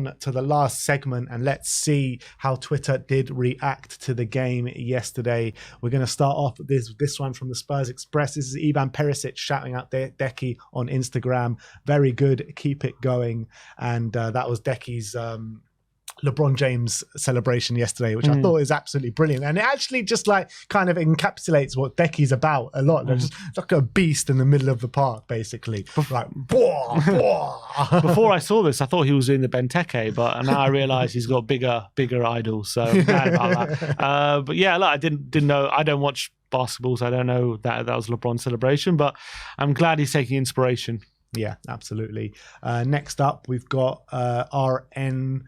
on to the last segment and let's see how Twitter did react to the game yesterday. We're going to start off with this one from the Spurs Express. This is Ivan Perisic shouting out Decky on Instagram. Very good, keep it going. And that was Decky's LeBron James celebration yesterday, which I thought is absolutely brilliant. And it actually just like kind of encapsulates what Decky's about a lot. They're just like a beast in the middle of the park, basically. Like, boah, boah. Before I saw this, I thought he was doing the Benteke, but now I realise he's got bigger idols. So I'm glad about that. But yeah, look, I didn't know. I don't watch basketball, so I don't know that was LeBron's celebration, but I'm glad he's taking inspiration. Yeah, absolutely. Next up, we've got RN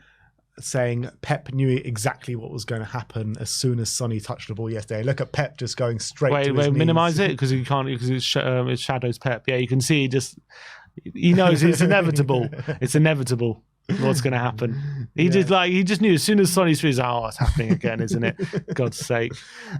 saying Pep knew exactly what was going to happen as soon as Sonny touched the ball yesterday. Look at Pep just going straight to his knees. Minimise it because you can't, because it shadows Pep. Yeah, you can see he knows it's inevitable. It's inevitable what's going to happen. He just knew as soon as Sonny's through, it's happening again, isn't it? God's sake.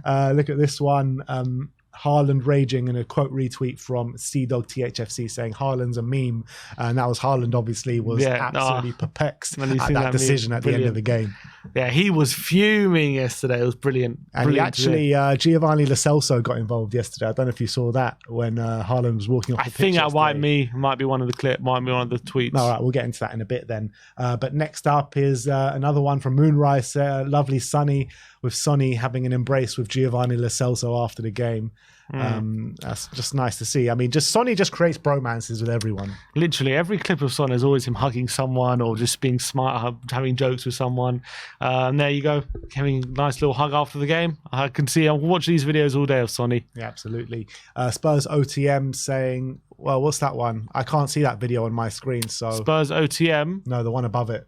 Look at this one. Haaland raging in a quote retweet from CDogTHFC saying Haaland's a meme, and that was Haaland obviously was absolutely perplexed at that decision at the end of the game. Yeah, he was fuming yesterday. It was brilliant. And he actually Giovani Lo Celso got involved yesterday. I don't know if you saw that when Haaland was walking off the pitch. I think that might be one of the clip, might be one of the tweets. All right, we'll get into that in a bit then. But next up is another one from Moonrise, lovely Sonny, with Sonny having an embrace with Giovani Lo Celso after the game. That's just nice to see. I mean, Sonny just creates bromances with everyone. Literally every clip of Son is always him hugging someone or just being smart, having jokes with someone. And there you go, having a nice little hug after the game. I watch these videos all day of Sonny. Yeah, absolutely. Spurs OTM saying, well, what's that one? I can't see that video on my screen. So Spurs OTM? No, the one above it.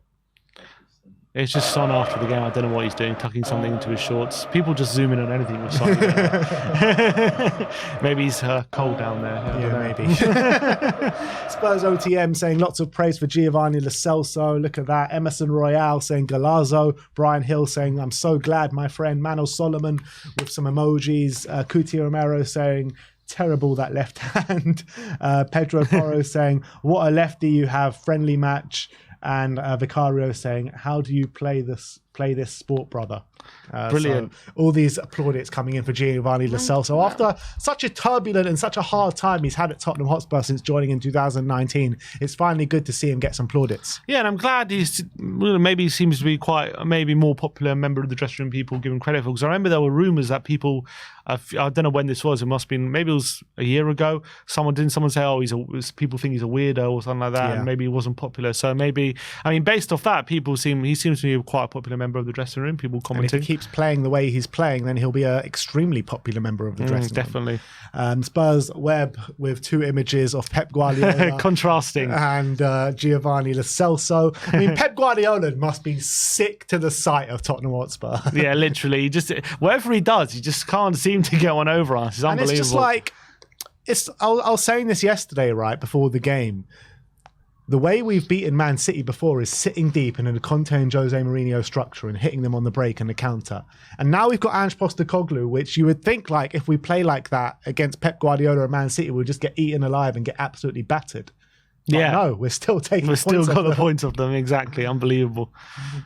It's just Son after the game. I don't know what he's doing, tucking something into his shorts. People just zoom in on anything with Son. Maybe he's cold down there. Yeah, maybe. Spurs OTM saying lots of praise for Giovani Lo Celso. Look at that. Emerson Royale saying Galazzo. Brian Hill saying, I'm so glad, my friend. Mano Solomon with some emojis. Cuti Romero saying, terrible that left hand. Pedro Porro saying, what a lefty you have. Friendly match. And Vicario saying, how do you play this sport, brother? Brilliant. So all these plaudits coming in for Giovani Lo Celso after such a turbulent and such a hard time he's had at Tottenham Hotspur since joining in 2019. It's finally good to see him get some plaudits. Yeah, and I'm glad he seems to be maybe more popular member of the dressing room people give him credit for. Because I remember there were rumours that people, I don't know when this was, it must have been, maybe it was a year ago, someone say, people think he's a weirdo or something like that, and maybe he wasn't popular. So maybe, I mean, based off that, he seems to be quite a popular member of the dressing room, people commenting. And if he keeps playing the way he's playing, then he'll be an extremely popular member of the dressing room. Definitely. Spurs web with two images of Pep Guardiola contrasting and Giovani Lo Celso. I mean, Pep Guardiola must be sick to the sight of Tottenham Hotspur. Yeah, literally. Whatever he does, he just can't seem to get one over us. It's unbelievable. And it's just like, I was saying this yesterday, right, before the game. The way we've beaten Man City before is sitting deep in a Conte and Jose Mourinho structure and hitting them on the break and the counter. And now we've got Ange Postecoglou, which you would think, like, if we play like that against Pep Guardiola and Man City, we'll just get eaten alive and get absolutely battered. But no, we're still taking We've still got the points of them, exactly. Unbelievable.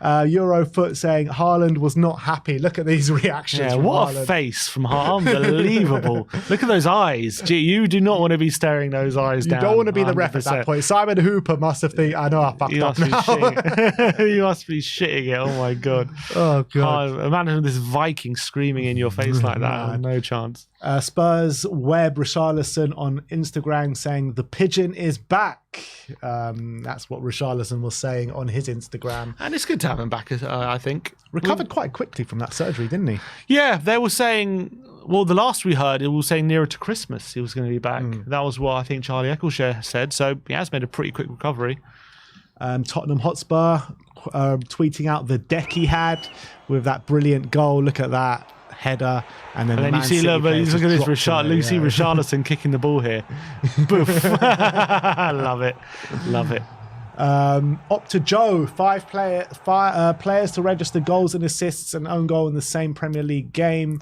Eurofoot saying Haaland was not happy. Look at these reactions. Yeah, what Haaland. A face from Haaland. Unbelievable. Look at those eyes. Gee, you do not want to be staring those eyes down. You don't want to be the ref at that point. Simon Hooper must have think, I know I fucked up now. You must be shitting it. Oh my God. Oh God. Imagine this Viking screaming in your face like that. No chance. Spurs web Richarlison on Instagram saying the pigeon is back. That's what Richarlison was saying on his Instagram. And it's good to have him back, I think. Recovered quite quickly from that surgery, didn't he? Yeah, they were saying, well, the last we heard, it was saying nearer to Christmas he was going to be back. That was what I think Charlie Eccleshare said. So he has made a pretty quick recovery. Tottenham Hotspur tweeting out the deck he had with that brilliant goal. Look at that header, and then you see, look at this, Lucy Richarlison kicking the ball here. Boof! Love it. Up to Joe, five players to register goals and assists and own goal in the same Premier League game.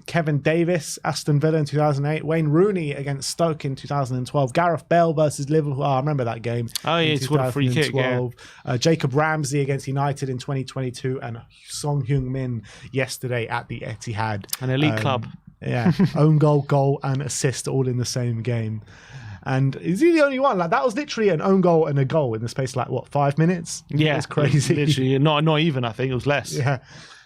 Kevin Davis, Aston Villa in 2008. Wayne Rooney against Stoke in 2012. Gareth Bale versus Liverpool. Oh, I remember that game. Oh, yeah, he scored a free kick. Yeah. Jacob Ramsey against United in 2022. And Son Heung-min yesterday at the Etihad. An elite club. Yeah, own goal, and assist all in the same game. And is he the only one? Like, that was literally an own goal and a goal in the space of, like, what, 5 minutes? Yeah, it's crazy. Literally, not even. I think it was less. Yeah.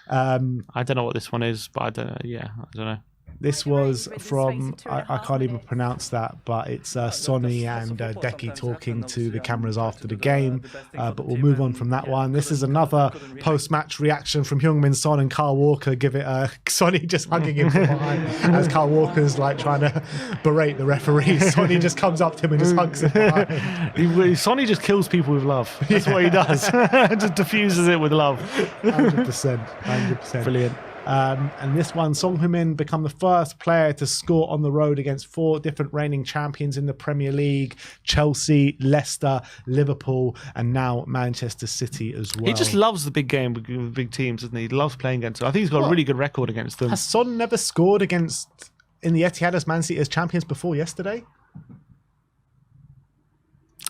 I don't know what this one is, but I don't know. Yeah, I don't know. This was from, I can't even pronounce that, but it's Sonny and Decky talking to the cameras after the game. But we'll move on from that one. This is another post-match reaction from Heung-min Son and Kyle Walker. Give it Sonny just hugging him from behind as Kyle Walker's like trying to berate the referee. Sonny just comes up to him and just hugs him behind. Sonny just kills people with love. That's what he does. Just diffuses it with love. 100%. Brilliant. And this one, Son Heung-min become the first player to score on the road against 4 different reigning champions in the Premier League: Chelsea, Leicester, Liverpool, and now Manchester City as well. He just loves the big game with big teams, doesn't he? He loves playing against them. I think he's got a really good record against them. Has Son never scored against in the Etihad as Man City as champions before yesterday?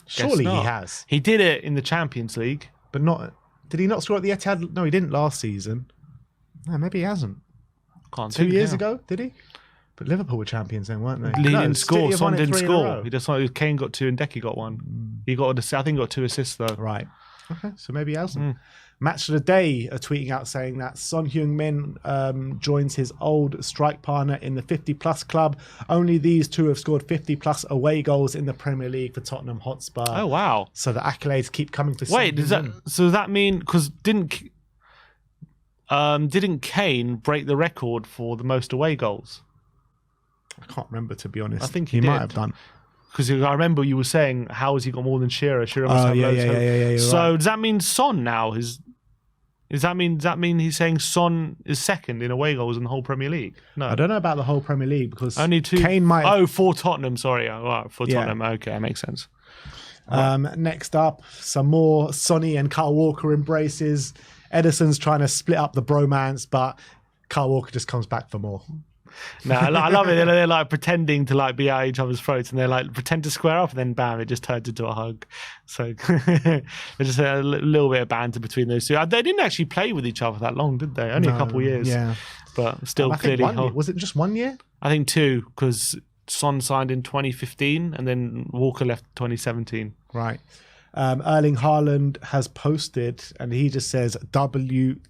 Surely he has. He did it in the Champions League, but not. Did he not score at the Etihad? No, he didn't last season. No, maybe he hasn't. 2 years ago, did he? But Liverpool were champions then, weren't they? He didn't score. Son didn't score. He just Kane got 2 and Decky got 1. He got I think he got 2 assists though. Right. Okay, so maybe he hasn't. Match of the Day are tweeting out saying that Son Heung-min joins his old strike partner in the 50-plus club. Only these two have scored 50-plus away goals in the Premier League for Tottenham Hotspur. Oh wow! So the accolades keep coming for. Wait, does that mean because didn't Kane break the record for the most away goals? I can't remember, to be honest. I think he might have done. Because I remember you were saying, how has he got more than Shearer? Shearer must have loads. Yeah. So does that mean Son now is? Does that mean he's saying Son is second in away goals in the whole Premier League? No, I don't know about the whole Premier League because only 2. Kane might. Oh, for Tottenham. Sorry, for Tottenham. Okay, that makes sense. Next up, some more Sonny and Kyle Walker embraces. Edison's trying to split up the bromance, but Kyle Walker just comes back for more. No, I love it. They're like pretending to like be at each other's throats, and they're like pretend to square up, and then bam, it just turns into a hug. So there's just a little bit of banter between those two. They didn't actually play with each other that long, did they? Only a couple of years. Yeah, but still clearly. Was it just 1 year? I think 2, because Son signed in 2015, and then Walker left 2017. Right. Erling Haaland has posted and he just says WTF.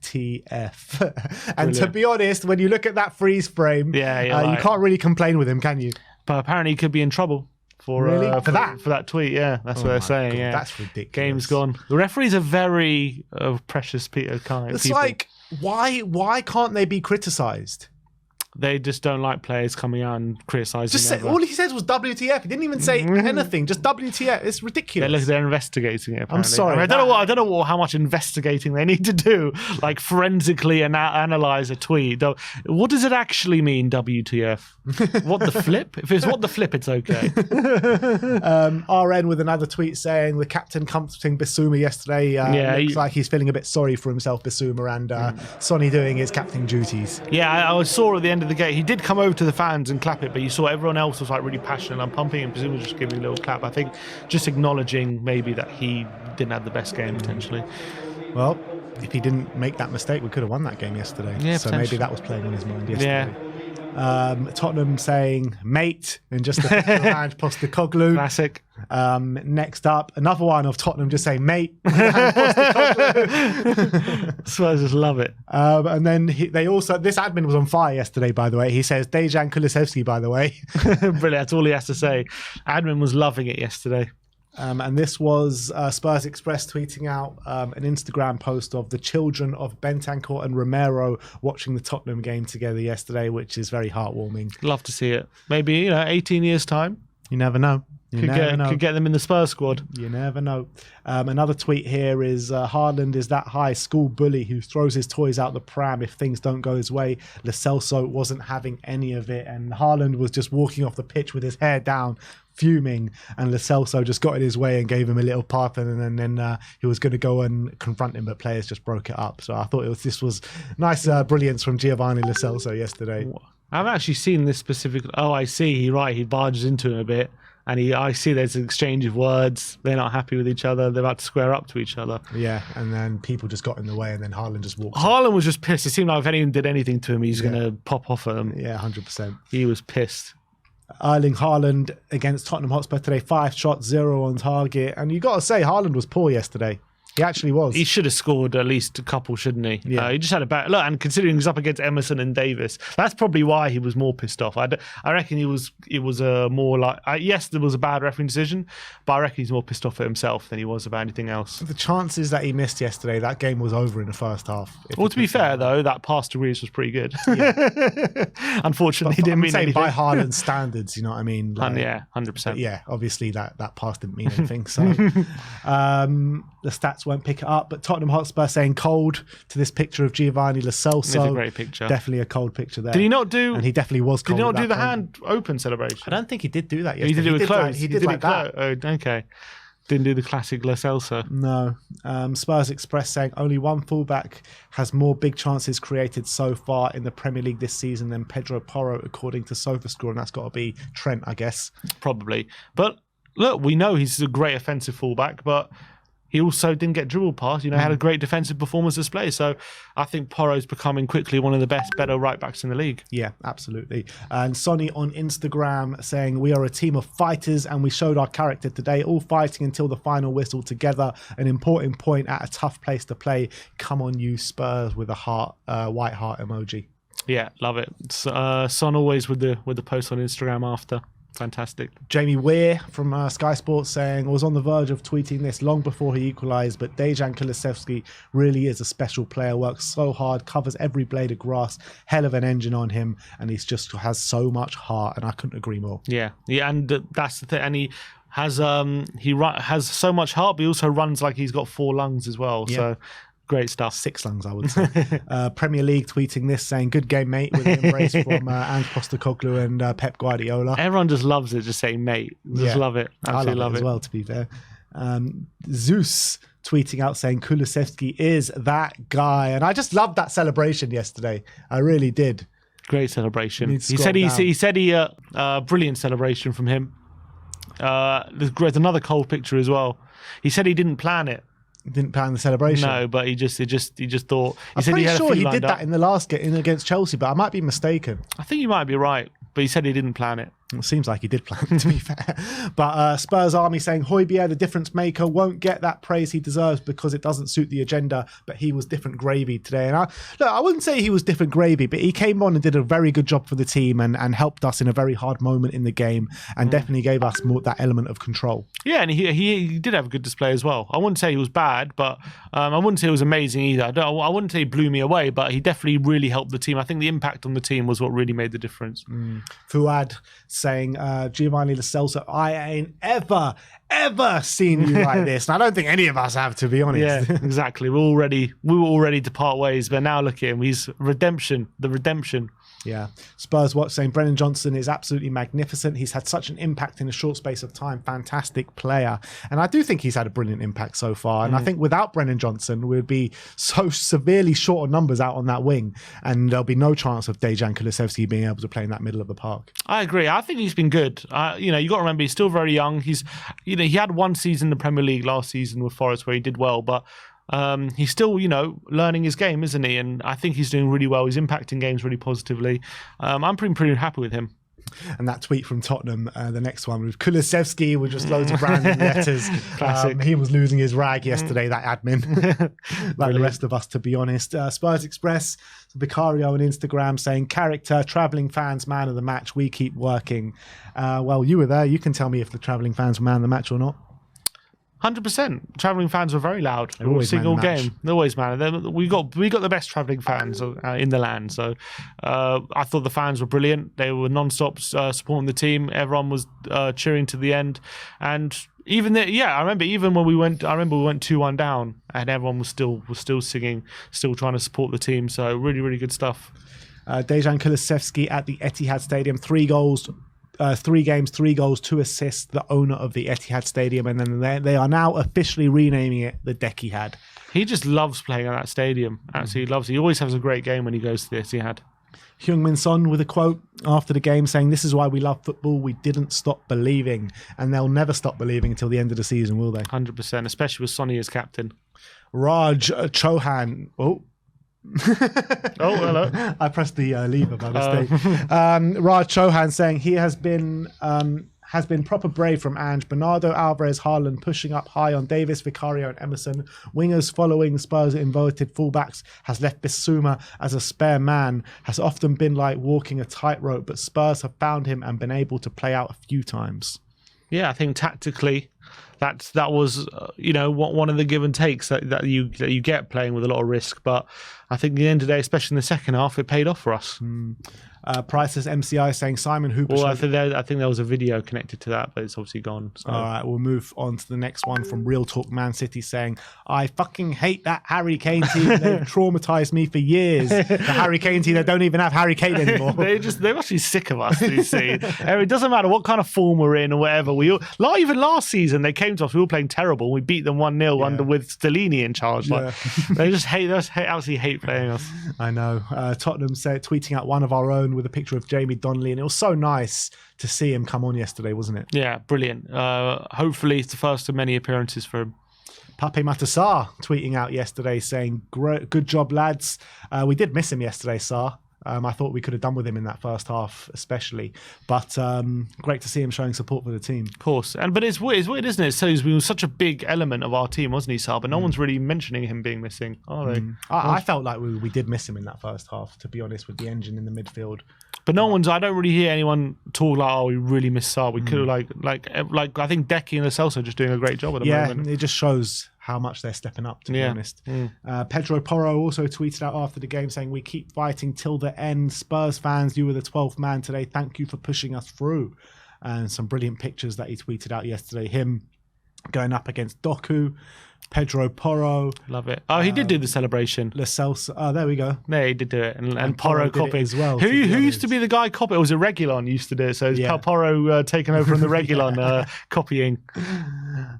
And to be honest, when you look at that freeze frame, you can't really complain with him, can you? But apparently he could be in trouble for that tweet. Yeah, that's what they're saying. God, yeah, that's ridiculous. Game's gone. The referees are very precious people. It's like, why can't they be criticised? They just don't like players coming out and criticising. All he said was WTF. He didn't even say anything. Just WTF. It's ridiculous. They're investigating it. Apparently. I'm sorry. I don't know how much investigating they need to do. Like forensically analyze a tweet. What does it actually mean? WTF? What the flip? If it's what the flip, it's okay. RN with another tweet saying the captain comforting Bissouma yesterday. Looks like he's feeling a bit sorry for himself, Bissouma, and Sonny doing his captain duties. Yeah, I saw at the end of the game, he did come over to the fans and clap it, but you saw everyone else was like really passionate and pumping, and presumably just giving a little clap. I think just acknowledging maybe that he didn't have the best game potentially. Well, if he didn't make that mistake, we could have won that game yesterday. Yeah, so maybe that was playing on his mind yesterday. Yeah. Tottenham saying mate and just a hand Postecoglou. Classic. Next up, another one of Tottenham just saying mate. So I just love it. And then they also, this admin was on fire yesterday, by the way. He says Dejan Kulusevski, by the way. Brilliant. That's all he has to say. Admin was loving it yesterday. And this was Spurs Express tweeting out an Instagram post of the children of Bentancur and Romero watching the Tottenham game together yesterday, which is very heartwarming. Love to see it. Maybe, 18 years' time. You never know. Could get them in the Spurs squad. You never know. Another tweet here is Haaland is that high school bully who throws his toys out the pram if things don't go his way. Celso wasn't having any of it, and Haaland was just walking off the pitch with his hair down, fuming, and Celso just got in his way and gave him a little pop, and then he was going to go and confront him, but players just broke it up. So I thought this was nice brilliance from Giovani Celso yesterday. I've actually seen this specific. Oh, I see. He barges into him a bit. And I see there's an exchange of words. They're not happy with each other. They're about to square up to each other. Yeah, and then people just got in the way, and then Haaland just walked. Haaland was just pissed. It seemed like if anyone did anything to him, he's going to pop off at them. Yeah, 100%. He was pissed. Erling Haaland against Tottenham Hotspur today, 5 shots, 0 on target. And you got to say, Haaland was poor yesterday. He actually was. He should have scored at least a couple, shouldn't he? Yeah. He just had a bad look, and considering he was up against Emerson and Davis, that's probably why he was more pissed off. I reckon it was more like yes, there was a bad refereeing decision, but I reckon he's more pissed off at himself than he was about anything else. The chances that he missed yesterday, that game was over in the first half. Well, to be fair though, that pass to REAX was pretty good. Yeah. Unfortunately, he didn't mean anything. By Haaland's standards, you know what I mean? Like, yeah, 100%. Yeah, obviously that pass didn't mean anything. So the stats won't pick it up, but Tottenham Hotspur saying cold to this picture of Giovani Celso. It's a great picture. Definitely a cold picture there. Did he not do? And he definitely was cold. Did he not do the hand open celebration? I don't think he did do that yesterday. He did it with clothes. He did like that. Oh, okay. Didn't do the classic Celso. No. Spurs Express saying only one fullback has more big chances created so far in the Premier League this season than Pedro Porro, according to SofaScore, and that's got to be Trent, I guess. Probably. But look, we know he's a great offensive fullback, but he also didn't get dribbled past. Had a great defensive performance display. So I think Porro's becoming quickly one of the better right backs in the league. Yeah, absolutely. And Sonny on Instagram saying, we are a team of fighters and we showed our character today, all fighting until the final whistle together. An important point at a tough place to play. Come on, you Spurs, with a heart, white heart emoji. Yeah, love it. Son always with the post on Instagram after. Fantastic. Jamie Weir from Sky Sports saying, I was on the verge of tweeting this long before he equalised, but Dejan Kulusevski really is a special player, works so hard, covers every blade of grass, hell of an engine on him, and he just has so much heart, and I couldn't agree more. Yeah, and that's the thing, and he has so much heart, but he also runs like he's got 4 lungs as well, so great stuff. 6 lungs, I would say. Premier League tweeting this, saying, good game, mate, with an embrace from Ange Postecoglou and Pep Guardiola. Everyone just loves it, just saying, mate. Just love it. Absolutely love it as well, to be fair. Zeus tweeting out saying, Kulusevski is that guy. And I just loved that celebration yesterday. I really did. Great celebration. He said brilliant celebration from him. There's another cold picture as well. He said he didn't plan it. Didn't plan the celebration. No, but he just thought. I'm pretty sure he did that in the last game against Chelsea, but I might be mistaken. I think you might be right, but he said he didn't plan it. It seems like he did plan it, to be fair. But Spurs Army saying Højbjerg, the difference maker, won't get that praise he deserves because it doesn't suit the agenda, but he was different gravy today. And I wouldn't say he was different gravy, but he came on and did a very good job for the team and helped us in a very hard moment in the game and definitely gave us more that element of control. Yeah, and he did have a good display as well. I wouldn't say he was bad, but I wouldn't say he was amazing either. I wouldn't say he blew me away, but he definitely really helped the team. I think the impact on the team was what really made the difference. Fuad saying, Giovani Celso, I ain't ever seen you like this. And I don't think any of us have, to be honest. Yeah, exactly. We were all ready to part ways, but now look at him. He's the redemption. Yeah. Spurs Watch saying Brennan Johnson is absolutely magnificent. He's had such an impact in a short space of time. Fantastic player. And I do think he's had a brilliant impact so far. And I think without Brennan Johnson, we'd be so severely short on numbers out on that wing. And there'll be no chance of Dejan Kulusevski being able to play in that middle of the park. I agree. I think he's been good. You got to remember, he's still very young. He had one season in the Premier League last season with Forest where he did well, but he's still, learning his game, isn't he? And I think he's doing really well. He's impacting games really positively. I'm pretty happy with him. And that tweet from Tottenham, the next one with Kulusevski with just loads of branded letters. He was losing his rag yesterday, that admin. Like the rest of us, to be honest. Spurs Express, Vicario on Instagram saying, character, travelling fans, man of the match. We keep working. Well, you were there. You can tell me if the travelling fans were man of the match or not. 100%. Travelling fans were very loud. They're always single man of the match. game. They're always man. We got the best travelling fans in the land. So I thought the fans were brilliant. They were non-stop supporting the team. Everyone was cheering to the end. And even I remember even when we went 2-1 down, and everyone was still singing, still trying to support the team. So really, really good stuff. Dejan Kulusevski at the Etihad Stadium, 3 goals. 3 games, 3 goals, 2 assists, the owner of the Etihad Stadium, and then they are now officially renaming it the Dekihad. He just loves playing at that stadium. Absolutely loves it. He always has a great game when he goes to the Etihad. Heung-min Son with a quote after the game saying, "This is why we love football. We didn't stop believing, and they'll never stop believing until the end of the season, will they?" 100%, especially with Sonny as captain. Raj Chauhan. Oh, hello. I pressed the lever by mistake. Raj Chauhan saying he has been proper brave from Ange. Bernardo, Alvarez, Haaland pushing up high on Davis, Vicario and Emerson. Wingers following Spurs inverted fullbacks has left Bissouma as a spare man. Has often been like walking a tightrope, but Spurs have found him and been able to play out a few times. Yeah, I think tactically that was one of the give and takes that you get playing with a lot of risk. But I think at the end of the day, especially in the second half, it paid off for us. Price's MCI saying Simon Hooper. Well, I think there was a video connected to that, but it's obviously gone. So. All right, we'll move on to the next one from Real Talk Man City saying, "I fucking hate that Harry Kane team. They've traumatized me for years. The Harry Kane team, they don't even have Harry Kane anymore." They're actually sick of us. You see, it doesn't matter what kind of form we're in or whatever. Even last season they came to us. We were playing terrible. We beat them 1-0 with Stellini in charge. Like, they absolutely hate playing us. I know. Tottenham tweeting out one of our own with a picture of Jamie Donnelly, and it was so nice to see him come on yesterday, wasn't it? Yeah, brilliant. Hopefully it's the first of many appearances for him. Pape Matar tweeting out yesterday saying, "Good job, lads. We did miss him yesterday, Sarr. I thought we could have done with him in that first half, especially. But great to see him showing support for the team." Of course. But it's weird, isn't it? So he was such a big element of our team, wasn't he, Sarr? But no one's really mentioning him being missing, are they? I felt like we did miss him in that first half, to be honest, with the engine in the midfield. But I don't really hear anyone talk like, "Oh, we really miss Sarr." We could have like I think Decky and Celso are just doing a great job at the moment. Yeah, it just shows how much they're stepping up, to be honest. Pedro Porro also tweeted out after the game saying, "We keep fighting till the end. Spurs fans, you were the 12th man today. Thank you for pushing us through." And some brilliant pictures that he tweeted out yesterday. Him going up against Doku, Pedro Porro. Love it. Oh, he did do the celebration. Celso. Oh, there we go. Yeah, he did do it. And Porro copied as well. Who used to be the guy copying? It was a Reguilon used to do it. So it's Porro taken over from the Reguilon copying.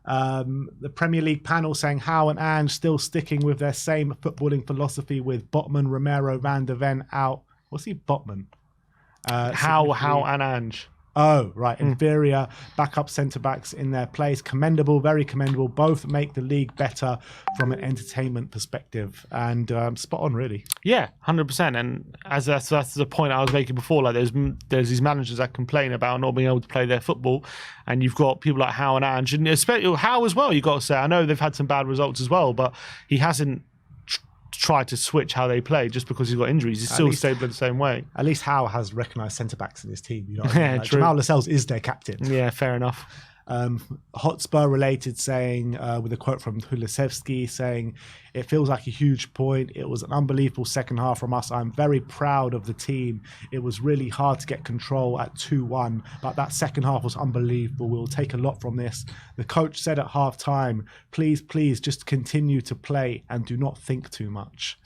The Premier League panel saying Howe and Ange still sticking with their same footballing philosophy with Botman, Romero, Van der Ven out. What's he, Botman? Howe and Ange. Oh, right. Inferior backup centre-backs in their place. Commendable, very commendable. Both make the league better from an entertainment perspective. And spot on, really. Yeah, 100%. And as that's the point I was making before. Like, there's these managers that complain about not being able to play their football. And you've got people like Howe and Ange. And especially Howe as well, you've got to say. I know they've had some bad results as well, but he hasn't tried to switch how they play just because he's got injuries. He's still stable in the same way. At least Howe has recognised centre-backs in his team. You know what I mean? Like, true. Jamal Lascelles is their captain. Yeah, fair enough. Hotspur related saying, with a quote from Kulusevski saying, "It feels like a huge point. It was an unbelievable second half from us. I'm very proud of the team. It was really hard to get control at 2-1, but that second half was unbelievable. We'll take a lot from this. The coach said at half time, please, just continue to play and do not think too much."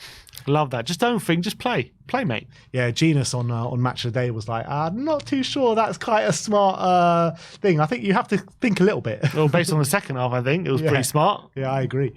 Love that. Just don't think, just play. Play, mate. Yeah, Genus on Match of the Day was like, "I'm not too sure that's quite a smart thing. I think you have to think a little bit." Well, based on the second half, I think it was pretty smart. Yeah, I agree.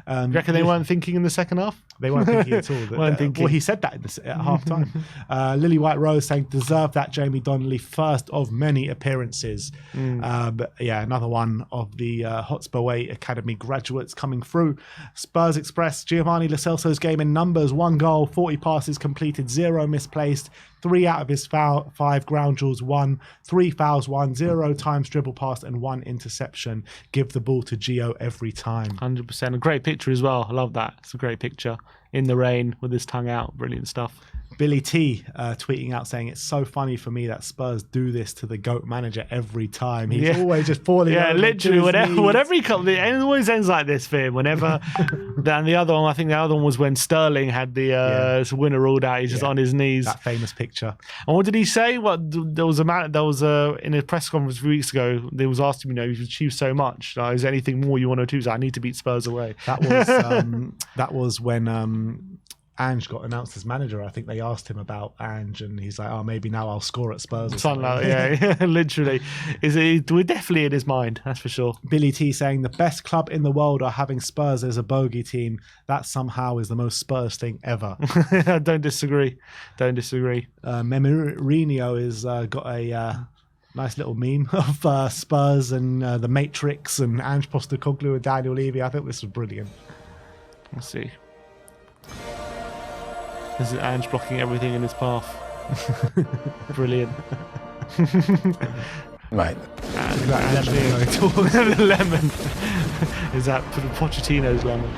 You reckon they weren't thinking in the second half? They weren't thinking at all. Well, he said that at half time. Lily White Rose saying, "Deserve that Jamie Donnelly, first of many appearances." But yeah, another one of the Hotspur Way Academy graduates coming through. Spurs Express, Giovani Lo Celso's game in numbers: 1 goal, 40 passes completed, 0 misplaced, 3 out of his 5 ground duels won, 3 fouls won, 0 times dribble passed, and 1 interception. Give the ball to Gio every time. 100%. A great picture as well. I love that. It's a great picture. In the rain with his tongue out. Brilliant stuff. Billy T tweeting out saying it's so funny for me that Spurs do this to the GOAT manager every time. He's always just falling over. Literally, whenever he comes, it always ends like this for him. Whenever, and the other one, I think the other one was when Sterling had the winner ruled out. He's just on his knees. That famous picture. And what did he say? What there was in a press conference a few weeks ago. They was asked him, you've achieved so much. Is there anything more you want to achieve? I need to beat Spurs away. That was when Ange got announced as manager. I think they asked him about Ange, and he's like, "Oh, maybe now I'll score at Spurs." Or something like that. Yeah, literally. We're definitely in his mind. That's for sure. Billy T saying the best club in the world are having Spurs as a bogey team. That somehow is the most Spurs thing ever. I don't disagree. Mourinho is got a nice little meme of Spurs and the Matrix and Ange Postecoglou and Daniel Levy. I think this was brilliant. Let's see. This is Ange blocking everything in his path. Brilliant. Right. The lemon. Is that Pochettino's lemon?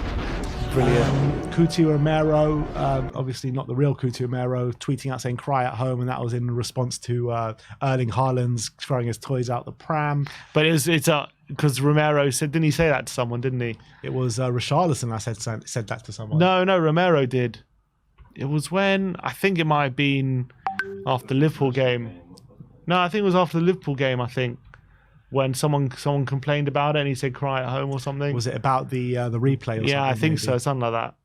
Brilliant. Cuti Romero, obviously not the real Cuti Romero, tweeting out saying cry at home, and that was in response to Erling Haaland's throwing his toys out the pram. But it's because Romero said, didn't he say that to someone, didn't he? It was Richarlison that said that to someone. No, Romero did. It was when, I think it might have been after the Liverpool game. No, I think it was after the Liverpool game, I think, when someone complained about it and he said cry at home or something. Was it about the replay or something? Yeah, I think so, something like that.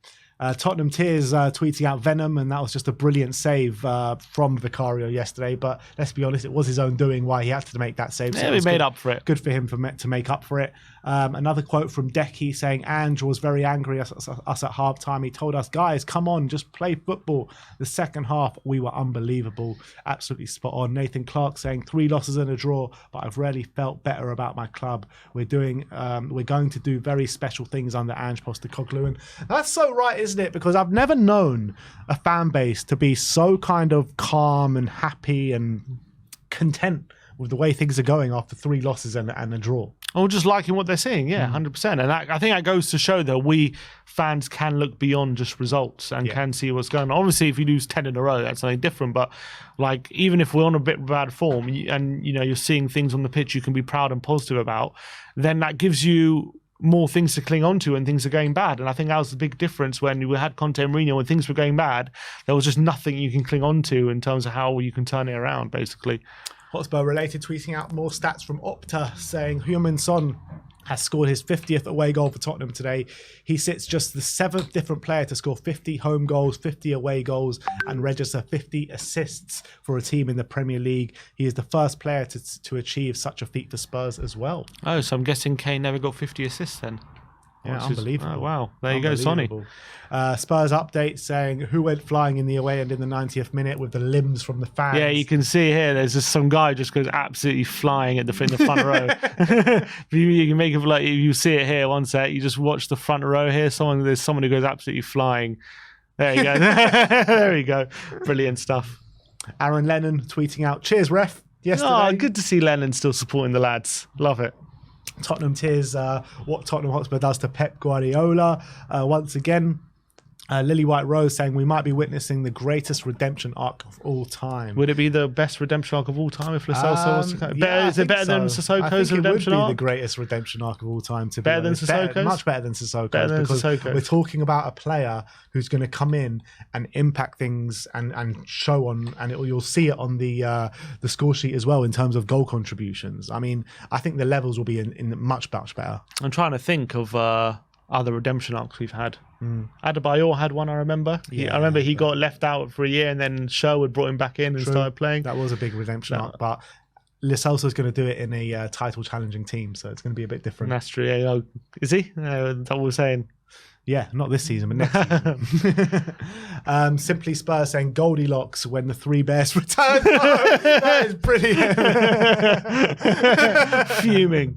Tottenham Tears tweeting out Venom, and that was just a brilliant save from Vicario yesterday. But let's be honest, it was his own doing why he had to make that save. So he made up for it. Good for him to make up for it. Another quote from Decky saying Ange was very angry at us at halftime. He told us, guys, come on, just play football. The second half, we were unbelievable. Absolutely spot on. Nathan Clark saying 3 losses and a draw, but I've rarely felt better about my club. We're going to do very special things under Ange Postecoglou. And that's so right, isn't it? Because I've never known a fan base to be so kind of calm and happy and content with the way things are going after 3 losses and a draw. Or just liking what they're seeing, 100%. And I think that goes to show that we fans can look beyond just results and can see what's going on. Obviously, if you lose 10 in a row, that's something different. But like, even if we're on a bit bad form and you're seeing things on the pitch you can be proud and positive about, then that gives you more things to cling on to when things are going bad. And I think that was the big difference when we had Conte and Mourinho. When things were going bad, there was just nothing you can cling on to in terms of how you can turn it around, basically. Hotspur related, tweeting out more stats from Opta saying Heung-min Son has scored his 50th away goal for Tottenham today. He sits just the 7th different player to score 50 home goals, 50 away goals, and register 50 assists for a team in the Premier League. He is the first player to achieve such a feat for Spurs as well. Oh, so I'm guessing Kane never got 50 assists then. Yeah, unbelievable. Oh, wow. There you go, Sonny. Spurs update saying who went flying in the away end in the 90th minute with the limbs from the fans. Yeah, you can see here, there's just some guy just goes absolutely flying in the front row. You can make it like, you see it here, one sec, you just watch the front row here, there's someone who goes absolutely flying. There you go. There you go. Brilliant stuff. Aaron Lennon tweeting out, cheers, ref. Yesterday. Oh, good to see Lennon still supporting the lads. Love it. Tottenham Tears, what Tottenham Hotspur does to Pep Guardiola. Once again, Lily White Rose saying we might be witnessing the greatest redemption arc of all time. Would it be the best redemption arc of all time if Lo Celso was better? Is it better than Sissoko's redemption arc? It would be the greatest redemption arc of all time. To better be than Sissoko's? Much better than Sissoko's. We're talking about a player who's going to come in and impact things and show on, and you'll see it on the score sheet as well in terms of goal contributions. I mean, I think the levels will be in much better. I'm trying to think of other redemption arcs we've had. Adebayor had one, I remember. I remember he got left out for a year and then Sherwood brought him back in and started playing. That was a big redemption arc, but Lo Celso's going to do it in a title challenging team, so it's going to be a bit different. That's true. Yeah. Is he? That's what we're saying. Yeah, not this season, but next season. Simply Spurs saying Goldilocks when the 3 Bears return. Oh, that is brilliant. Fuming.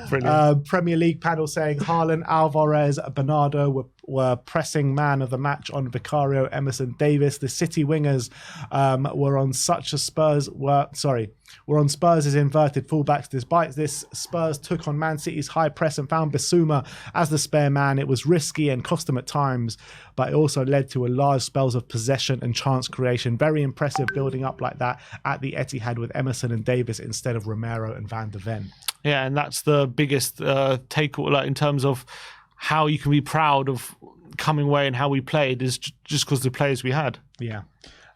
Brilliant. Premier League panel saying Haaland, Alvarez, Bernardo were pressing man of the match on Vicario, Emerson Davis. The City wingers were on such a Spurs. were on Spurs' inverted fullbacks. Despite this, Spurs took on Man City's high press and found Bissouma as the spare man. It was risky and cost them at times, but it also led to a large spells of possession and chance creation. Very impressive building up like that at the Etihad with Emerson and Davis instead of Romero and Van de Ven. Yeah, and that's the biggest takeaway, like, in terms of how you can be proud of coming away and how we played, is just because the players we had. Yeah.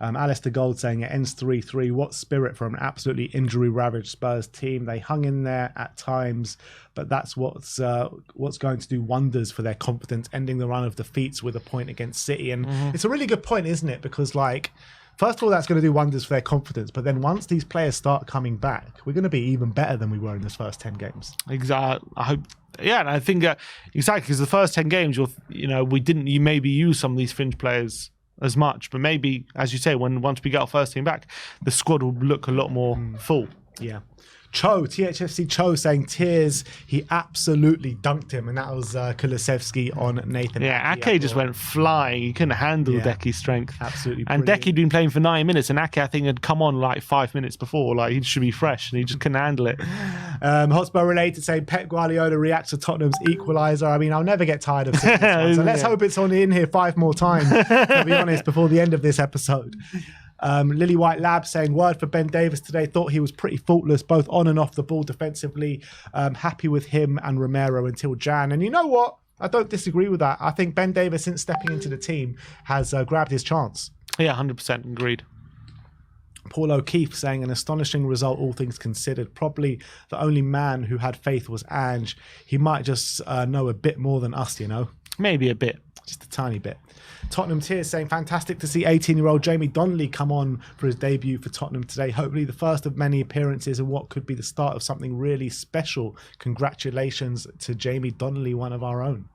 Alistair Gold saying it ends 3-3. What spirit for an absolutely injury-ravaged Spurs team. They hung in there at times, but that's what's going to do wonders for their confidence, ending the run of defeats with a point against City. And it's a really good point, isn't it? Because, like, first of all, that's going to do wonders for their confidence. But then once these players start coming back, we're going to be even better than we were in this first 10 games. Exactly. I hope. Yeah, and I think exactly, because the first 10 games, we didn't maybe use some of these fringe players as much, but maybe, as you say, once we get our first team back, the squad will look a lot more full. Yeah. THFC Cho saying tears, he absolutely dunked him, and that was Kulusevski on Nathan. Yeah, Ake just went flying. He couldn't handle Decky's strength. Absolutely and brilliant. Decky had been playing for 9 minutes, and Ake, I think, had come on like 5 minutes before. Like, he should be fresh, and he just couldn't handle it. Hotspur related saying Pep Guardiola reacts to Tottenham's equaliser. I mean, I'll never get tired of seeing this one, so let's hope it's only in here 5 more times, to be honest, before the end of this episode. Lily White Lab saying, word for Ben Davis today, thought he was pretty faultless both on and off the ball defensively. Happy with him and Romero until Jan. And you know what? I don't disagree with that. I think Ben Davis, since stepping into the team, has grabbed his chance. Yeah, 100% agreed. Paul O'Keefe saying an astonishing result, all things considered. Probably the only man who had faith was Ange. He might just know a bit more than us, you know. Maybe a bit. Just a tiny bit. Tottenham Tears saying, fantastic to see 18-year-old Jamie Donnelly come on for his debut for Tottenham today. Hopefully the first of many appearances and what could be the start of something really special. Congratulations to Jamie Donnelly, one of our own.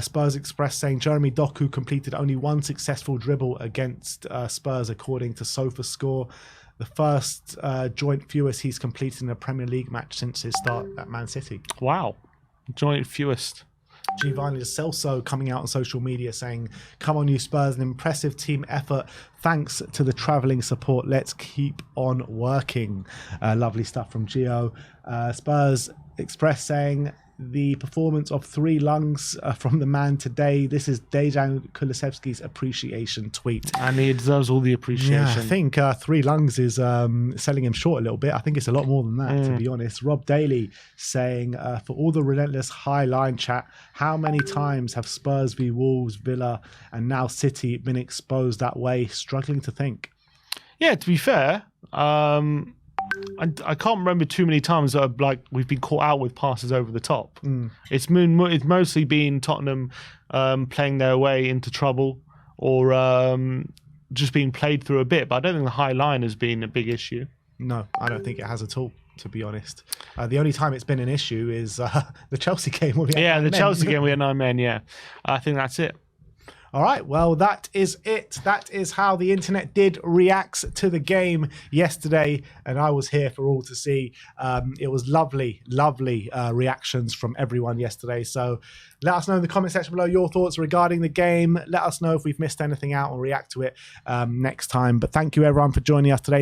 Spurs Express saying Jeremy Doku completed only one successful dribble against Spurs according to SofaScore. The first joint fewest he's completed in a Premier League match since his start at Man City. Wow. Joint fewest. Giovani Celso coming out on social media saying, come on you Spurs, an impressive team effort. Thanks to the travelling support. Let's keep on working. Lovely stuff from Gio. Spurs Express saying, the performance of 3 lungs from the man today. This is Dejan Kulusevski's appreciation tweet. And he deserves all the appreciation. Yeah, I think 3 lungs is selling him short a little bit. I think it's a lot more than that, to be honest. Rob Daly saying, for all the relentless high line chat, how many times have Spurs v Wolves, Villa, and now City been exposed that way? Struggling to think. Yeah, to be fair, I can't remember too many times that we've been caught out with passes over the top. It's mostly been Tottenham playing their way into trouble or just being played through a bit. But I don't think the high line has been a big issue. No, I don't think it has at all, to be honest. The only time it's been an issue is the Chelsea game. Chelsea game we had 9 men, yeah. I think that's it. All right, well, that is it. That is how the internet did reacts to the game yesterday, and I was here for all to see. It was lovely, lovely reactions from everyone yesterday. So let us know in the comment section below your thoughts regarding the game. Let us know if we've missed anything out and react to it next time. But thank you, everyone, for joining us today.